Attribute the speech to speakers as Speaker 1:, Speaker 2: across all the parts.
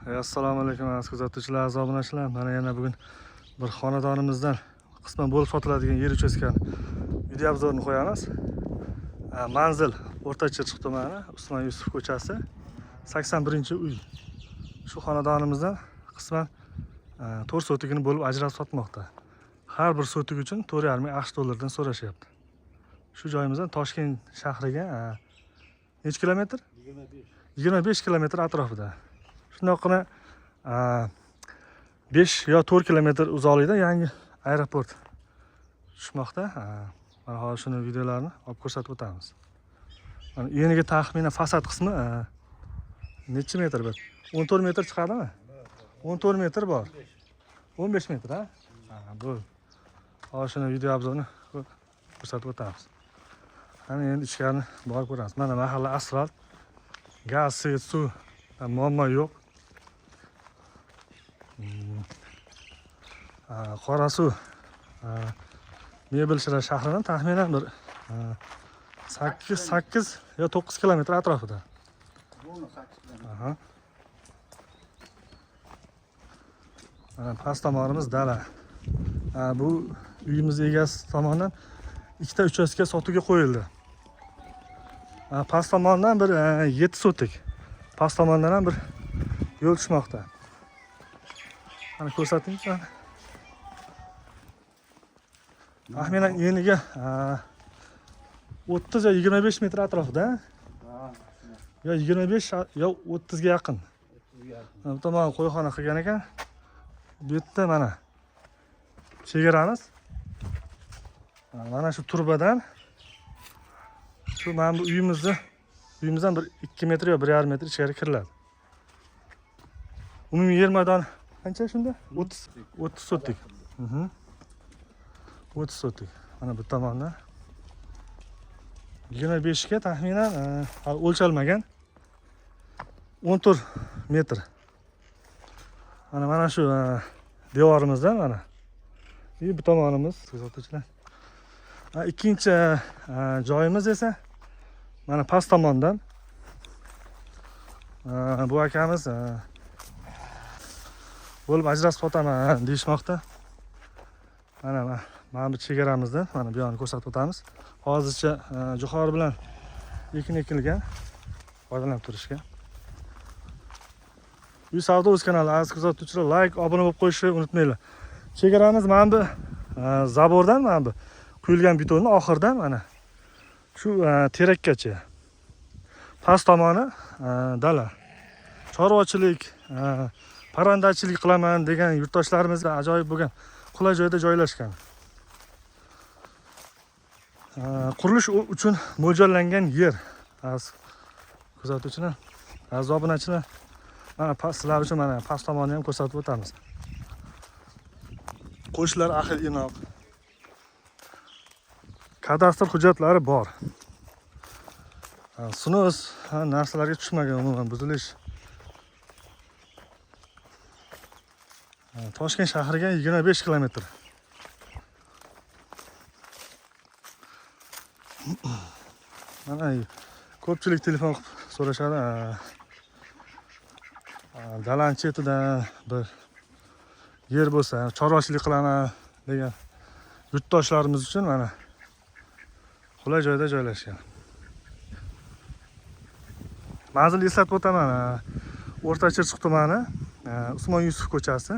Speaker 1: Assalomu alaykum aziz kuzatuvchilar, aziz obunachilar. Mana yana bugun bir xonadonimizdan qisman bo'lib sotiladigan yer uchastkani video obzorini qo'yamiz. Manzil O'rta Chirchiq tumani, Usmon Yusuf ko'chasi, 81-uy. Shu xonadonimizdan qisman 4 sotigini bo'lib ajratib sotmoqda. Har bir sotik uchun 4,5 AQSh dollardan so'rashyapti. Shu joyimizdan Toshkent shahriga necha kilometr? 25 kilometr atrofida. Shundoqqina 5 yo 4 kilometr uzoqlikda yangi aeroport tushmoqda. Mana hozir shuni videolarini olib ko'rsatib o'tamiz. Mana yeniga taxminan fasad qismi necha metr bir? 14 metr chiqadimi? 14 metr bor. 15 metr, ha? Bu. Hozir shuni video obzorini ko'rsatib o'tamiz. Mana endi ichkarini borib ko'ramiz. Mana mahalla asfalt, gaz, svet, suv, muammo yo'q. Qorasuv Mebelshira shahridan taxminan bir 8 yo 9 kilometr atrofida. Mana past tomonimiz dala. Bu uyimiz egasi tomonidan ikkita uchastka sotuvga qo'yildi. Past tomondan bir 7 sotik. Past tomondan ham bir yo'l tushmoqda. Mana ko'rsatingiz. Taxminan eniga 30 yo 25 metr atrofida. Yo 25 yo 30 ga yaqin. Bu tomon qo'yxona qilgan ekan. Bu yerda mana chegaramiz. Mana shu turbadan shu mana bu uyimizdan bir 2 metr yo 1,5 metr ichkari kiriladi. Umumiy yer maydoni qancha shunda? 30 sotik. 30 sotik. Mana bu tomonda 25 ga taxminan o'lchalmagan 14 metr. Mana shu devorimizdan mana. Bu tomonimiz kuzatuvchilar. Ikkinchi joyimiz esa mana past tomondan bu akamiz bo'lib ajratib sotaman deyishmoqda. Mana bu chegaramizdan mana bu yerni ko'rsatib o'tamiz. Hozircha jo'xori bilan ekin ekilgan, foydalanib turishgan. Uy savdo o'z kanali aziz kuzatuvchilar, like, obuna bo'lib qo'yishni unutmanglar. Chegaramiz mana bu zabordan mana bu quyilgan betonni oxirdan mana shu terakkacha. Past tomoni dala. Chorvachilik, parrandachilik qilaman degan yurtdoshlarimiz ajoyib bo'lgan qulay joyda joylashgan. Qurilish uchun mo'ljallangan yer. Az kuzatuvchilar, aziz obunachilar, mana sizlar uchun mana past tomonni ham ko'rsatib o'tamiz. Qo'shlar ahil inoq. Kadastr hujjatlari bor. Sunus narsalarga tushmagan, umuman buzilish. Toshkent shahriga 25 kilometr. Mana ko'pchilik telefon qilib so'rashadi. Dalan chetida bir yer bo'lsa, chorvachilik qilaman degan yurtdoshlarimiz uchun mana qulay joyda joylashgan. Manzil eslatib o'taman. O'rta Chirchiq tumani, Usmon Yusuf ko'chasi,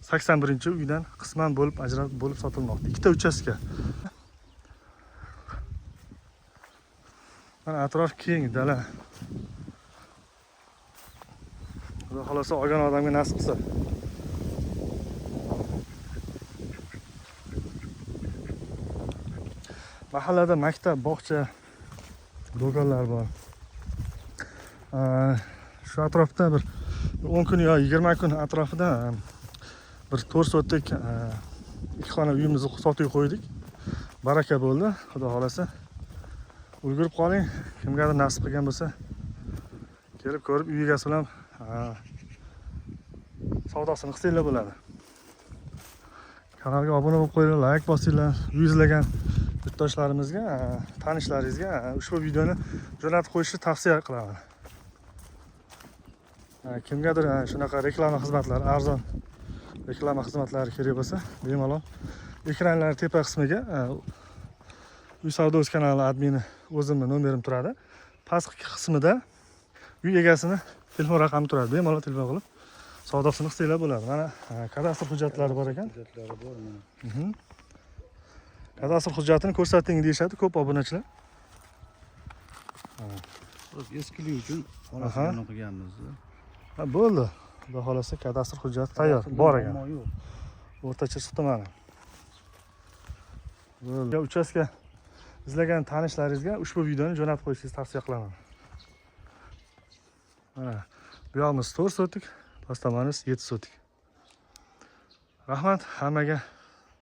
Speaker 1: 81-uydan qisman bo'lib ajratib bo'lib sotilmoqda. Ikkita uchastka. Mana atrof keng dala. Xudo xolasa olgan odamga nasib qilsa. Mahallada maktab, bog'cha, do'konlar bor. Shu atrofda bir 10 kun yo 20 kun atrofida bir 4 sotik ikki xona uyimizni sotuvga qo'ydik. Baraka bo'ldi. Xudo xolasa ulgurib qoling. Kimgadir nasib qilgan bo'lsa, kelib ko'rib uy egasi bilan savdosini qilsanglar bo'ladi. Kanalga obuna bo'lib qo'yinglar, like bosinglar. Yuzlagan yurtdoshlarimizga, tanishlaringizga ushbu videoni jo'natib qo'yishni tavsiya qilaman. Kimgadir shunaqa reklama xizmatlari, arzon reklama xizmatlari kerak bo'lsa, bemalol ekranlar tepa qismiga Uy savdo.uz kanali admini o'zimni nomerim turadi. Pastki qismida uy egasini telefon raqami turadi. Bemalol telefon qilib savdosini qilsanglar bo'ladi. Mana kadastr hujjatlari bor ekan.
Speaker 2: Hujjatlari bor mana.
Speaker 1: Kadastr hujjatini ko'rsating deyishadi ko'p obunachilar.
Speaker 2: Biz eskilik uchun xonasini qilganmiz.
Speaker 1: Bo'ldi. Xudo xolasa kadastr hujjati tayyor, bor ekan. O'rtacha tumani. Bo'ldi. Uchastka izlagan tanishlaringizga ushbu videoni jo'natib qo'yishingizni tavsiya qilaman. Mana bu yog'imiz 4 sotik, past tomonimiz 7 sotik. Rahmat hammaga.